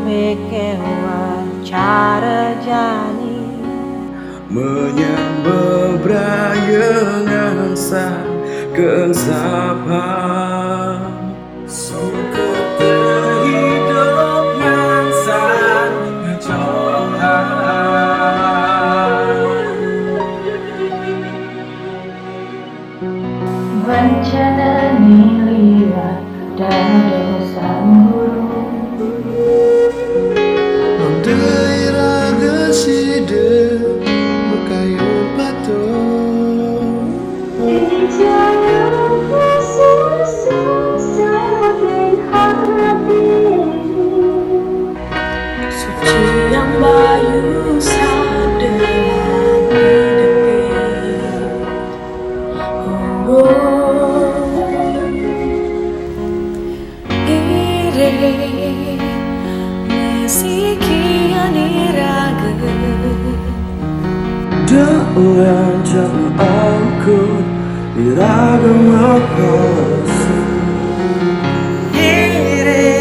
pekewa cara jani menyambel brayengan sa keensaphan suka terhidup ngan san ngejohan bencana nilira dan dosa guru Daerah side berkayun batu jangan susah sampai hati suci yang bayu sadelan hidup ire mesekian iraga Dengan jangan aku iraga makasa Ire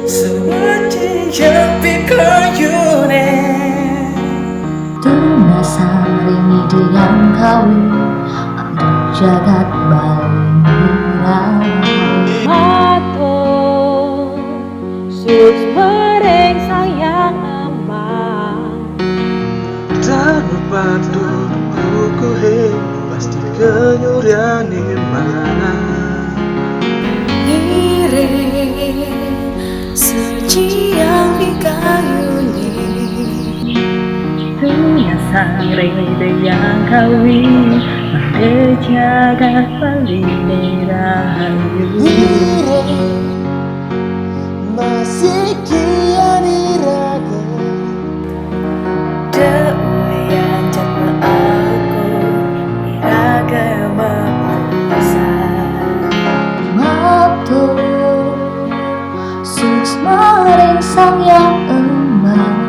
seperti jepi kayune Tuna saringi yang kawin Ada jagat balira mato sus mereng sayang amang Tanpa tubuhku he pasti kenyuriani mana ire suci yang dikayuni Tuna saringi yang kawin Ada jagat balira masih kian iraga Deulian jatma aku iraga mapasa Mato Suks maring sang yang emang